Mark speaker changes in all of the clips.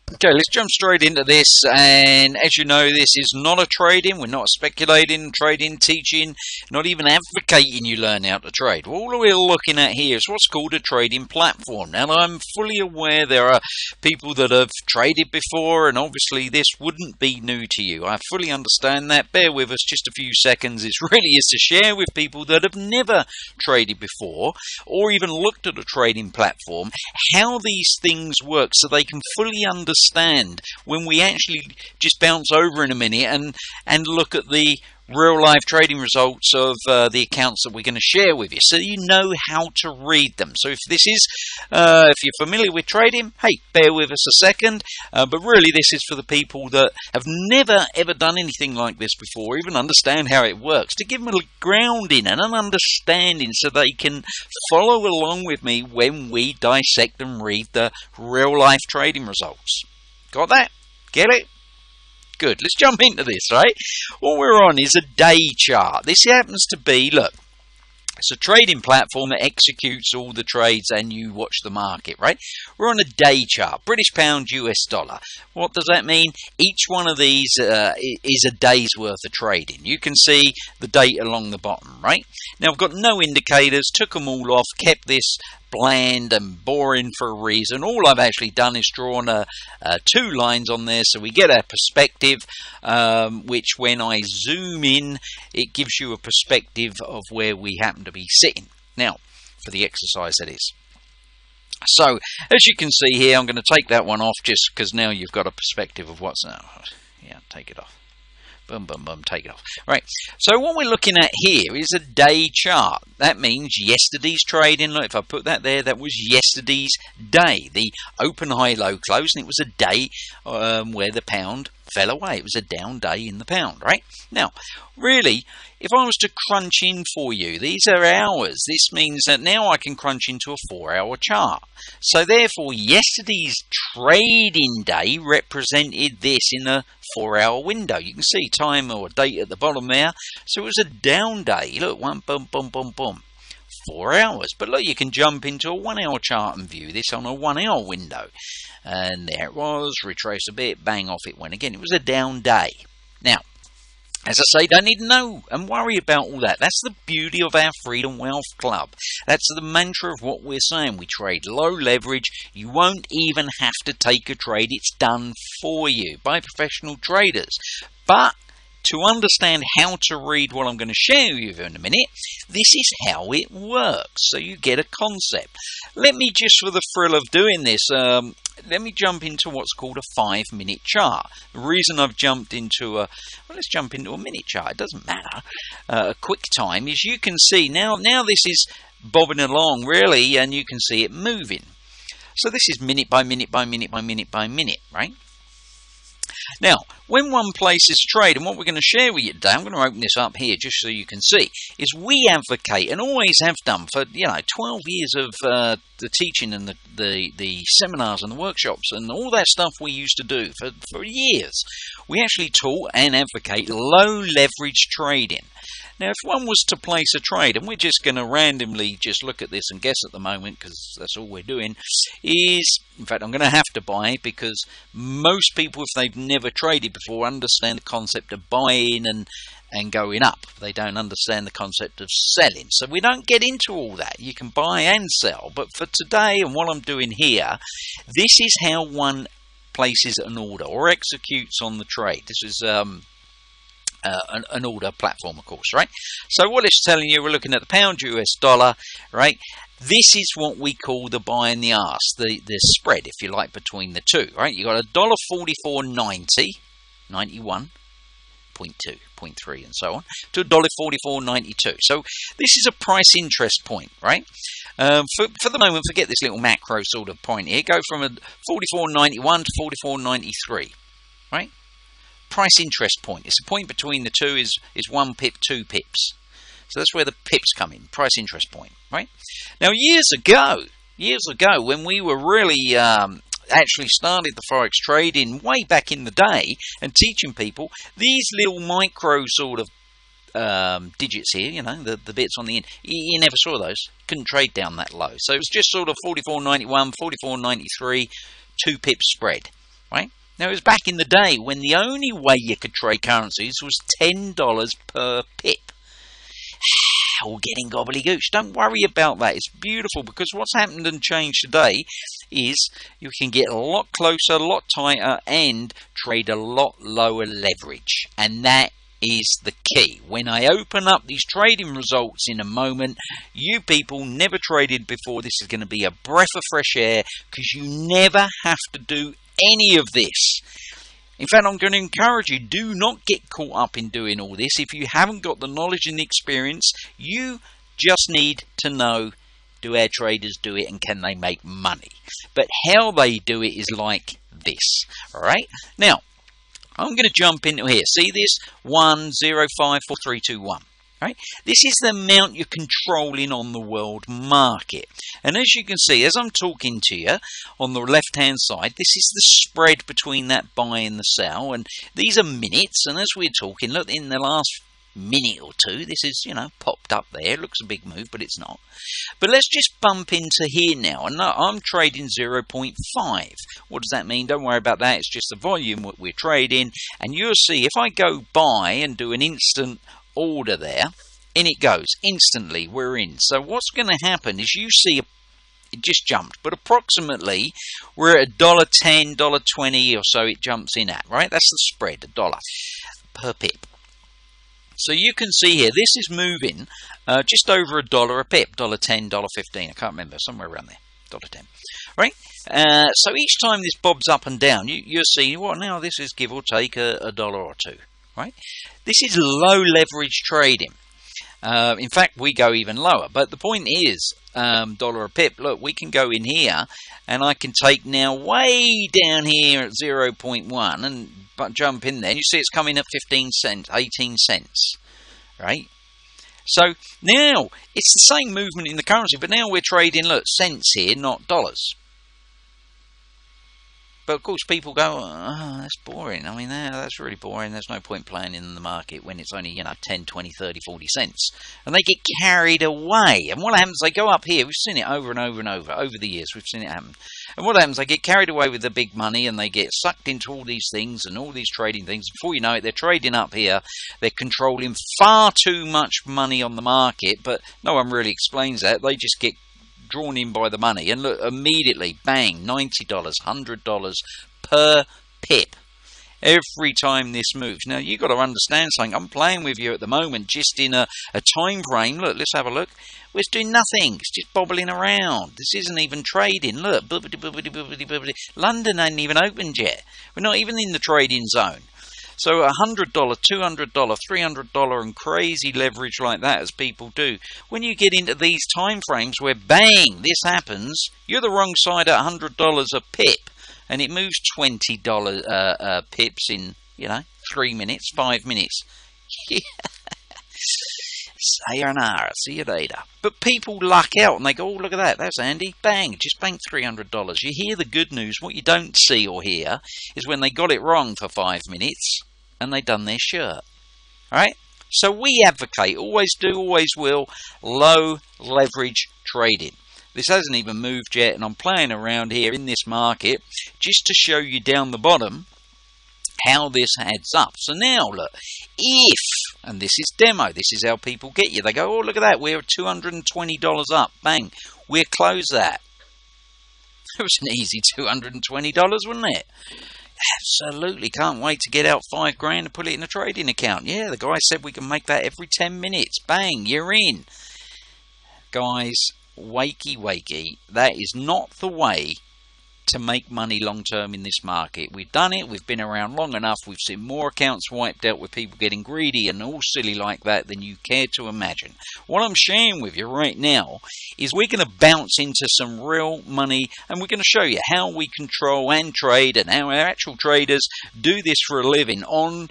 Speaker 1: Okay, let's jump straight into this. And as you know, this is not a trading. We're not speculating, trading, teaching, not even advocating you learn how to trade. All we're looking at here is what's called a trading platform. Now, I'm fully aware there are people that have traded before, and obviously this wouldn't be new to you. I fully understand that. Bear with us just a few seconds. It really is to share with people that have never traded before or even looked at a trading platform how these things work so they can fully understand when we actually just bounce over in a minute and look at the real life trading results of the accounts that we're going to share with you, so you know how to read them. So if this is if you're familiar with trading, hey, bear with us a second, but really this is for the people that have never ever done anything like this before, even understand how it works, to give them a grounding and an understanding so they can follow along with me when we dissect and read the real life trading results. Got that? Get it? Good. Let's jump into this, right? What we're on is a day chart. This happens to be, look, it's a trading platform that executes all the trades and you watch the market, right? We're on a day chart, British pound, US dollar. What does that mean? Each one of these is a day's worth of trading. You can see the date along the bottom, right? Now, I've got no indicators, took them all off, kept this bland and boring for a reason. All I've actually done is drawn two lines on there so we get a perspective, which when I zoom in, it gives you a perspective of where we happen to be sitting. Now, for the exercise that is. So, as you can see here, I'm going to take that one off just because now you've got a perspective of what's now. Yeah, take it off. Boom, boom, boom, take it off. Right, so what we're looking at here is a day chart. That means yesterday's trading. Look, if I put that there, that was yesterday's day. The open, high, low, close, and it was a day where the pound fell away. It was a down day in the pound, right? Now, really, if I was to crunch in for you, these are hours. This means that now I can crunch into a 4-hour chart. So therefore, yesterday's trading day represented this in a 4-hour window. You can see time or date at the bottom there. So it was a down day. Look, one, boom, boom, boom, boom. 4 hours. But look, you can jump into a 1-hour chart and view this on a 1-hour window. And there it was, retrace a bit, bang, off it went again. It was a down day. Now, as I say, don't need to know and worry about all that. That's the beauty of our Freedom Wealth Club. That's the mantra of what we're saying. We trade low leverage. You won't even have to take a trade. It's done for you by professional traders. But to understand how to read what I'm going to share with you in a minute, this is how it works. So you get a concept. Let me just, for the thrill of doing this, let me jump into what's called a 5-minute chart. The reason I've jumped into well, let's jump into a minute chart. It doesn't matter. A quick time is you can see now this is bobbing along really, and you can see it moving. So this is minute by minute by minute by minute by minute, right? Now, when one places trade, and what we're going to share with you today, I'm going to open this up here just so you can see, is we advocate, and always have done for 12 years of the teaching and the seminars and the workshops and all that stuff we used to do for years. We actually taught and advocate low leverage trading. Now, if one was to place a trade, and we're just going to randomly just look at this and guess at the moment because that's all we're doing, is, in fact, I'm going to have to buy because most people, if they've never traded before, understand the concept of buying and going up. They don't understand the concept of selling. So we don't get into all that. You can buy and sell. But for today and what I'm doing here, this is how one places an order or executes on the trade. This is an order platform, of course, right? So what it's telling you, we're looking at the pound US dollar, right? This is what we call the buy and the ask, the spread, if you like, between the two, right? You got $1.44.90, 91.2, 0.3, and so on, to $1.44.92. So this is a price interest point, right? For the moment, forget this little macro sort of point here. Go from a 44.91 to 44.93, right? Price interest point. It's the point between the two is 1 pip, 2 pips. So that's where the pips come in. Price interest point, right? Now, years ago, when we were really actually started the forex trading way back in the day and teaching people, these little micro sort of digits here, the bits on the end, you never saw those. Couldn't trade down that low. So it was just sort of 44.91, 44.93, 2 pips spread. right? Now, it was back in the day when the only way you could trade currencies was $10 per pip. All getting gobbledygooch. Don't worry about that. It's beautiful, because what's happened and changed today is you can get a lot closer, a lot tighter, and trade a lot lower leverage. And that is the key. When I open up these trading results in a moment, you people never traded before, this is going to be a breath of fresh air, because you never have to do any of this. In fact, I'm going to encourage you, do not get caught up in doing all this. If you haven't got the knowledge and the experience, you just need to know, do our traders do it and can they make money? But how they do it is like this. All right. Now, I'm going to jump into here. See this? 105431. Right? This is the amount you're controlling on the world market. And as you can see, as I'm talking to you, on the left-hand side, this is the spread between that buy and the sell. And these are minutes. And as we're talking, look, in the last minute or two, this is, popped up there. It looks a big move, but it's not. But let's just bump into here now. And I'm trading 0.5. What does that mean? Don't worry about that. It's just the volume what we're trading. And you'll see, if I go buy and do an instant order there, in it goes instantly, we're in. So what's going to happen is, you see it just jumped, but approximately we're at $1.10, $1.20 or so it jumps in at, right? That's the spread, $1 per pip. So you can see here, this is moving just over $1 a pip, $1.10, $1.15, I can't remember, somewhere around there, $1.10, right? So each time this bobs up and down, you'll see, well, now this is give or take a dollar or two. Right? This is low leverage trading. In fact, we go even lower. But the point is, dollar a pip, look, we can go in here and I can take now way down here at 0.1 and jump in there. You see it's coming at 15 cents, 18 cents. Right? So now it's the same movement in the currency, but now we're trading, look, cents here, not dollars. But of course people go, oh, that's boring. I mean, that's really boring. There's no point playing in the market when it's only, 10, 20, 30, 40 cents. And they get carried away. And what happens, they go up here. We've seen it over and over and over the years. We've seen it happen. And what happens, they get carried away with the big money and they get sucked into all these things and all these trading things. Before you know it, they're trading up here. They're controlling far too much money on the market, but no one really explains that. They just get drawn in by the money, and look, immediately, bang, $90, $100 per pip every time this moves. Now, you've got to understand something. I'm playing with you at the moment just in a time frame. Look, let's have a look. We're doing nothing. It's just bobbling around. This isn't even trading. Look, London ain't even opened yet. We're not even in the trading zone. So $100, $200, $300 and crazy leverage like that, as people do. When you get into these time frames where bang, this happens, you're the wrong side at $100 a pip, and it moves $20 pips in 3 minutes, 5 minutes. Sayonara, see you later. But people luck out and they go, oh, look at that, that's handy. Bang, just banked $300. You hear the good news. What you don't see or hear is when they got it wrong for 5 minutes and they done their shirt. Alright? So we advocate, always do, always will, low leverage trading. This hasn't even moved yet, and I'm playing around here in this market just to show you down the bottom how this adds up. So now look, if, and this is demo, this is how people get you. They go, oh, look at that, we're $220 up. Bang, we'll close that. It was an easy $220, wasn't it? Absolutely, can't wait to get out $5 grand and put it in a trading account. Yeah, the guy said we can make that every 10 minutes. Bang, you're in. Guys, wakey, that is not the way to make money long term in this market. We've done it, we've been around long enough, we've seen more accounts wiped out with people getting greedy and all silly like that than you care to imagine. What I'm sharing with you right now is we're going to bounce into some real money, and we're going to show you how we control and trade, and how our actual traders do this for a living on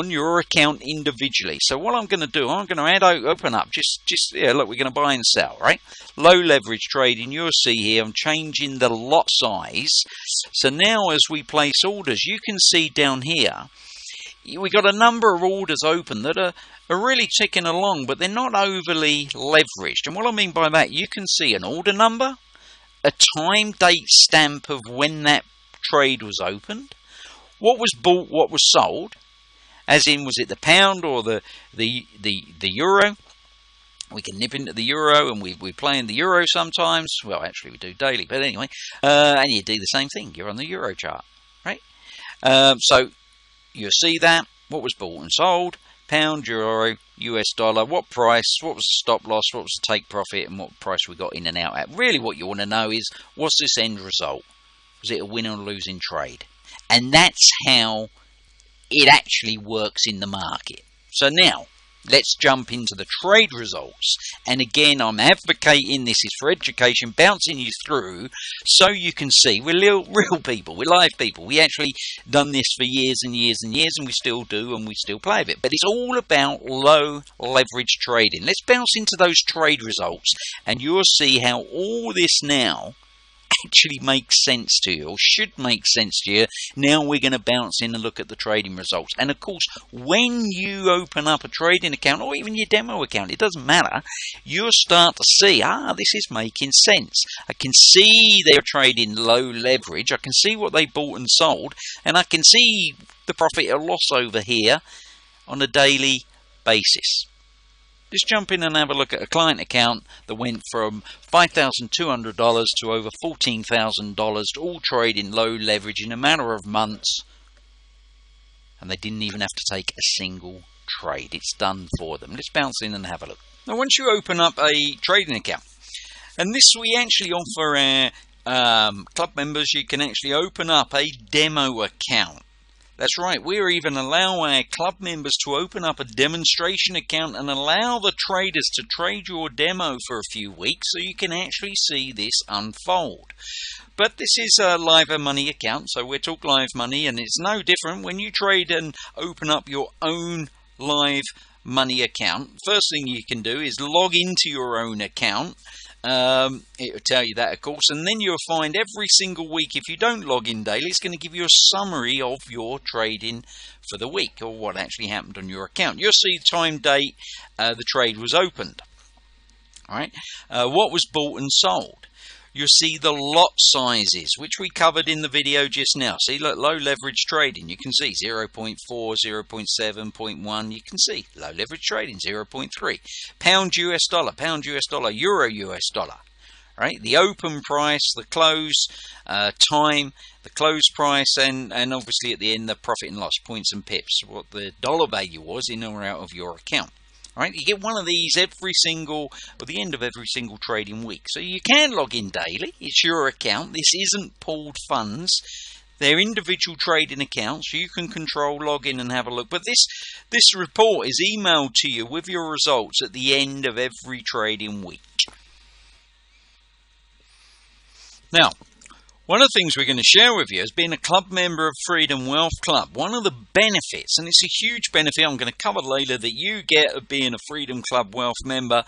Speaker 1: your account individually. So what I'm going to do, I'm going to open up, yeah, look, we're going to buy and sell, right? Low leverage trading, you'll see here, I'm changing the lot size. So now as we place orders, you can see down here, we got a number of orders open that are really ticking along, but they're not overly leveraged. And what I mean by that, you can see an order number, a time date stamp of when that trade was opened, what was bought, what was sold, as in, was it the pound or the euro? We can nip into the euro, and we play in the euro sometimes. Well, actually, we do daily, but anyway. And you do the same thing. You're on the euro chart, right? So you'll see that. What was bought and sold, pound, euro, US dollar, what price, what was the stop loss, what was the take profit, and what price we got in and out at. Really what you want to know is, what's this end result? Was it a win or losing trade? And that's how it actually works in the market. So now, let's jump into the trade results. And again, I'm advocating this is for education, bouncing you through so you can see we're real people, we're live people. We actually done this for years and years and years, and we still do, and we still play with it. But it's all about low leverage trading. Let's bounce into those trade results, and you'll see how all this now actually makes sense to you, or should make sense to you. Now we're going to bounce in and look at the trading results. And of course, when you open up a trading account, or even your demo account, it doesn't matter, you'll start to see, this is making sense. I can see they're trading low leverage, I can see what they bought and sold, and I can see the profit or loss over here on a daily basis. Just jump in and have a look at a client account that went from $5,200 to over $14,000, all trading low leverage in a matter of months. And they didn't even have to take a single trade. It's done for them. Let's bounce in and have a look. Now, once you open up a trading account, and this we actually offer our club members, you can actually open up a demo account. That's right, we even allow our club members to open up a demonstration account and allow the traders to trade your demo for a few weeks so you can actually see this unfold. But this is a live money account, so we're talking live money, and it's no different when you trade and open up your own live money account. First thing you can do is log into your own account. It will tell you that, of course, and then you'll find every single week, if you don't log in daily, it's going to give you a summary of your trading for the week, or what actually happened on your account. You'll see time, date, the trade was opened. All right, what was bought and sold. You'll see the lot sizes, which we covered in the video just now. See, look, low leverage trading, you can see 0.4, 0.7, 0.1, you can see low leverage trading, 0.3. Pound US dollar, euro US dollar. Right, the open price, the close time, the close price, and obviously at the end the profit and loss, points and pips, what the dollar value was in or out of your account. Right, you get one of these at the end of every single trading week. So you can log in daily. It's your account. This isn't pooled funds. They're individual trading accounts. You can control, log in and have a look. But this report is emailed to you with your results at the end of every trading week. Now, one of the things we're going to share with you as being a club member of Freedom Wealth Club, one of the benefits, and it's a huge benefit I'm going to cover later, that you get of being a Freedom Club Wealth member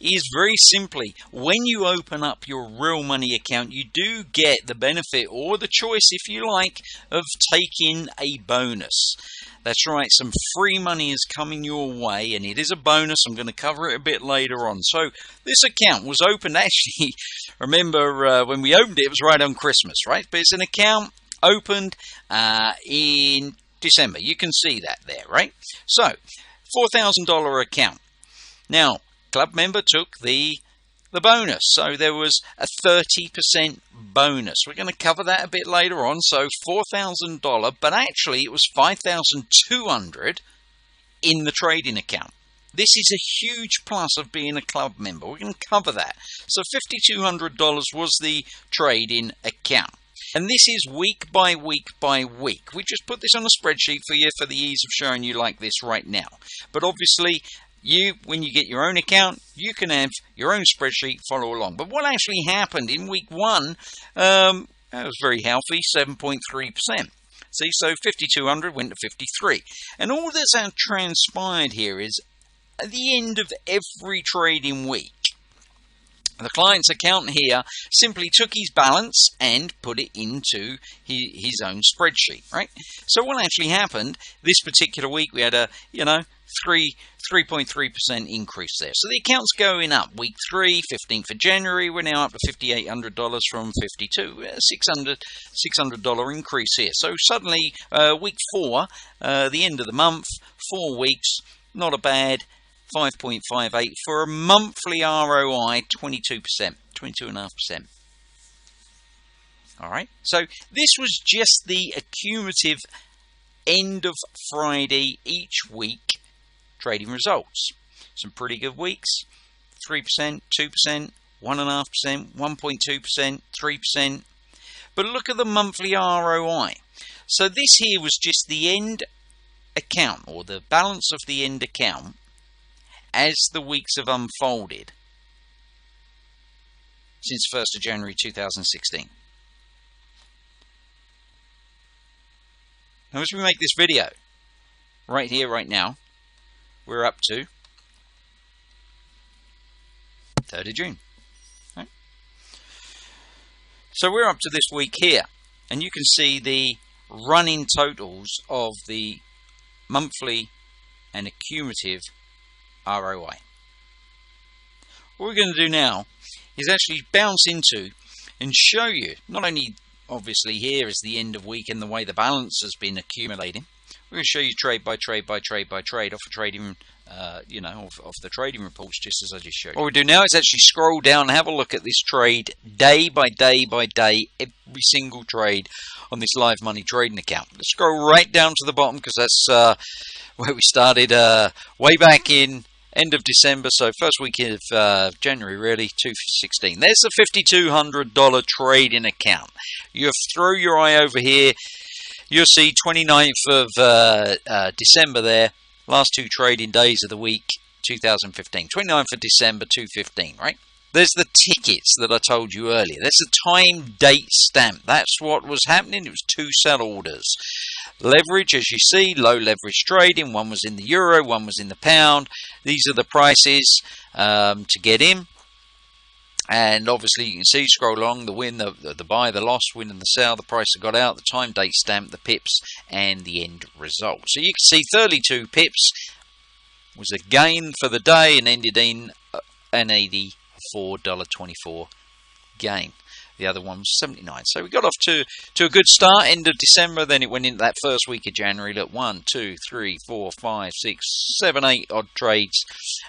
Speaker 1: is very simply, when you open up your real money account, you do get the benefit, or the choice if you like, of taking a bonus. That's right, some free money is coming your way, and it is a bonus. I'm going to cover it a bit later on. So this account was opened, actually, remember when we opened it, it was right on Christmas, right? But it's an account opened in December. You can see that there, right? So, $4,000 account. Now, club member took the bonus. So there was a 30% bonus. We're going to cover that a bit later on. So $4,000, but actually it was $5,200 in the trading account. This is a huge plus of being a club member. We're going to cover that. So $5,200 was the trading account. And this is week by week by week. We just put this on a spreadsheet for you for the ease of showing you like this right now. But obviously, when you get your own account, you can have your own spreadsheet, follow along. But what actually happened in week one, that was very healthy, 7.3%. See, so 5,200 went to 53. And all that's transpired here is, at the end of every trading week, The client's account here simply took his balance and put it into his own spreadsheet, right? So what actually happened this particular week, we had a, 3.3% increase there. So the account's going up. Week 3, 15th of January, we're now up to $5,800 from $52. $600 increase here. So suddenly, week 4, the end of the month, 4 weeks, not a bad 5.58 for a monthly ROI, 22%, 22.5%. All right. So this was just the accumulative end of Friday each week trading results. Some pretty good weeks: 3%, 2%, 1.5%, 1.2%, 3%. But look at the monthly ROI. So this here was just the end account, or the balance of the end account, as the weeks have unfolded since 1st of January 2016. Now, as we make this video, right here, right now, we're up to 3rd of June. Right? So we're up to this week here, and you can see the running totals of the monthly and accumulative ROI. What we're going to do now is actually bounce into and show you, not only obviously here is the end of week and the way the balance has been accumulating. We're going to show you trade by trade by trade by trade off a trading, off the trading reports, just as I just showed you. What we do now is actually scroll down and have a look at this trade day by day by day, every single trade on this live money trading account. Let's scroll right down to the bottom, because that's where we started way back in end of December, so first week of January, really, 2016. There's the $5,200 trading account. You throw your eye over here, you'll see 29th of December there, last 2 trading days of the week, 2015. 29th of December, 2015, right? There's the tickets that I told you earlier. There's the time date stamp. That's what was happening. It was 2 sell orders. Leverage, as you see, low leverage trading. One was in the euro, one was in the pound. These are the prices to get in. And obviously you can see, scroll along, the win, the buy, the loss, win and the sell, the price that got out, the time date stamp, the pips, and the end result. So you can see 32 pips was a gain for the day and ended in an $84.24 gain. The other one was 79. So we got off to a good start, end of December. Then it went into that first week of January. Look, 1, 2, 3, 4, 5, 6, 7, 8 odd trades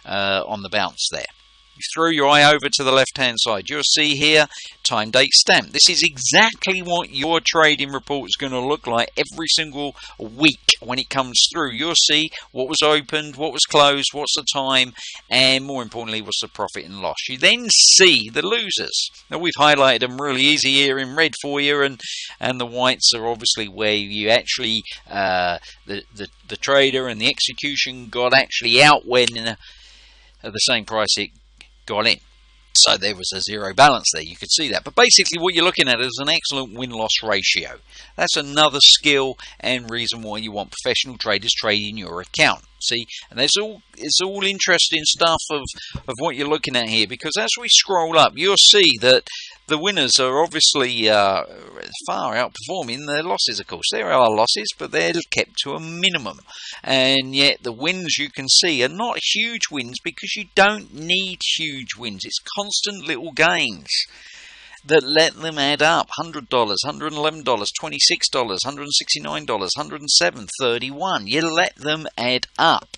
Speaker 1: on the bounce there. You throw your eye over to the left hand side, you'll see here time date stamp. This is exactly what your trading report is going to look like every single week when it comes through. You'll see what was opened, what was closed, what's the time, and more importantly, what's the profit and loss. You then see the losers. Now we've highlighted them really easy here in red for you, and the whites are obviously where you actually the trader and the execution got actually out when at the same price it got in. So there was a zero balance there, you could see that. But basically what you're looking at is an excellent win-loss ratio. That's another skill and reason why you want professional traders trading your account. See, and it's all interesting stuff of what you're looking at here, because as we scroll up, you'll see that the winners are obviously far outperforming their losses. Of course, there are losses, but they're kept to a minimum. And yet the wins you can see are not huge wins, because you don't need huge wins. It's constant little gains that let them add up. $100, $111, $26, $169, $107, $31. You let them add up.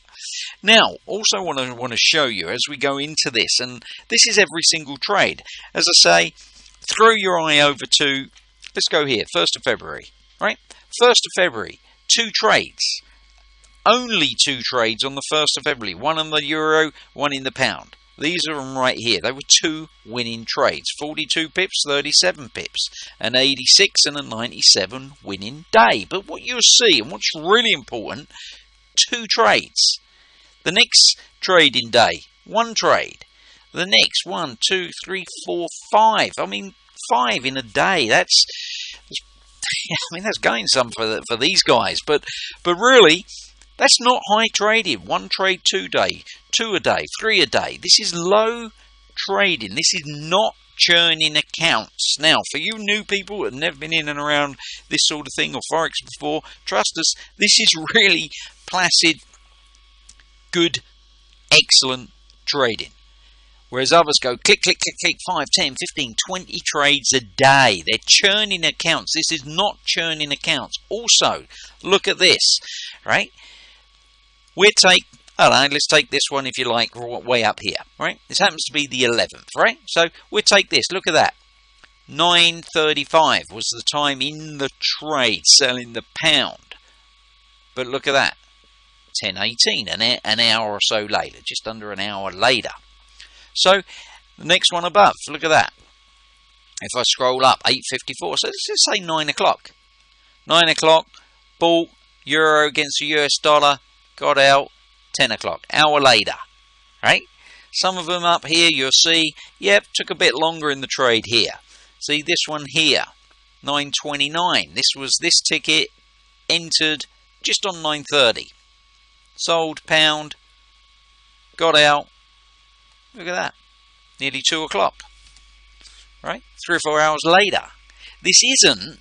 Speaker 1: Now, also want to show you as we go into this, and this is every single trade. As I say, throw your eye over to, let's go here, 1st of February, right? 1st of February, 2 trades. Only 2 trades on the 1st of February. One in the euro, one in the pound. These are them right here. They were 2 winning trades. 42 pips, 37 pips. An 86 and a 97 winning day. But what you'll see, and what's really important, 2 trades. The next trading day, 1 trade. The next 1, 2, 3, 4, 5. I mean, 5 in a day. That's going some for these guys. But really, that's not high trading. 1 trade, 2 day, 2 a day, 3 a day. This is low trading. This is not churning accounts. Now, for you new people that have never been in and around this sort of thing or Forex before, trust us, this is really placid, good, excellent trading. Whereas others go click, click, click, click, 5, 10, 15, 20 trades a day. They're churning accounts. This is not churning accounts. Also, look at this, right? Let's take this one if you like, way up here, right? This happens to be the 11th, right? So we'll take this. Look at that. 9:35 was the time in the trade selling the pound. But look at that. 10:18, an hour or so later, just under an hour later. So the next one above, look at that. If I scroll up, 8:54, so let's just say 9 o'clock. 9 o'clock, bought euro against the US dollar, got out, 10 o'clock, hour later, right? Some of them up here, you'll see, yep, took a bit longer in the trade here. See this one here, 9:29. This ticket entered just on 9:30. Sold pound, got out. Look at that, nearly 2 o'clock, right? 3 or 4 hours later. This isn't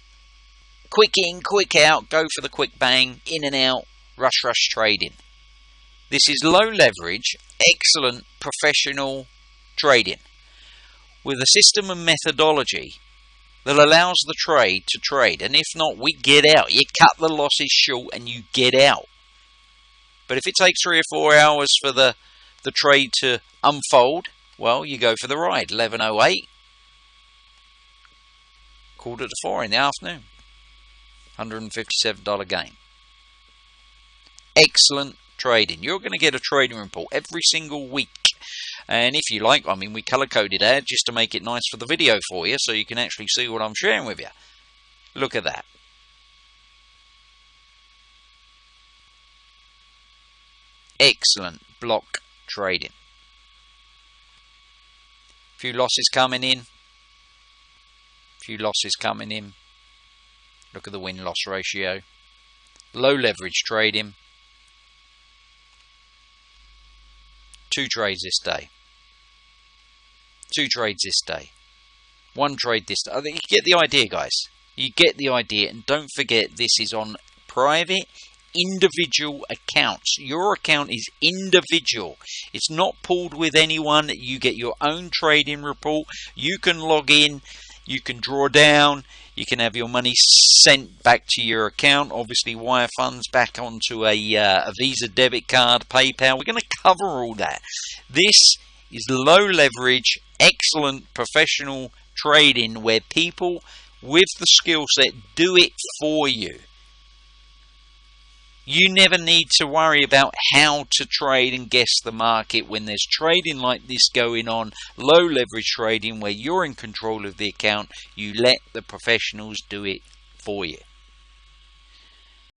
Speaker 1: quick in, quick out, go for the quick bang, in and out, rush trading. This is low leverage, excellent professional trading with a system and methodology that allows the trade to trade. And if not, we get out. You cut the losses short and you get out. But if it takes 3 or 4 hours for the trade to unfold, well, you go for the ride. 11:08, quarter to 4 in the afternoon, $157 gain. Excellent trading. You're going to get a trading report every single week. And if you like, I mean, we color-coded ads just to make it nice for the video for you so you can actually see what I'm sharing with you. Look at that. Excellent block trading. Few losses coming in. Look at the win-loss ratio. Low leverage trading. 2 trades this day. 2 trades this day. 1 trade this day. I think you get the idea, guys. You get the idea. And don't forget, this is on private, individual accounts. Your account is individual. It's not pooled with anyone. You get your own trading report. You can log in. You can draw down. You can have your money sent back to your account. Obviously, wire funds back onto a Visa debit card, PayPal. We're going to cover all that. This is low leverage, excellent professional trading where people with the skill set do it for you. You never need to worry about how to trade and guess the market when there's trading like this going on, low leverage trading where you're in control of the account. You let the professionals do it for you.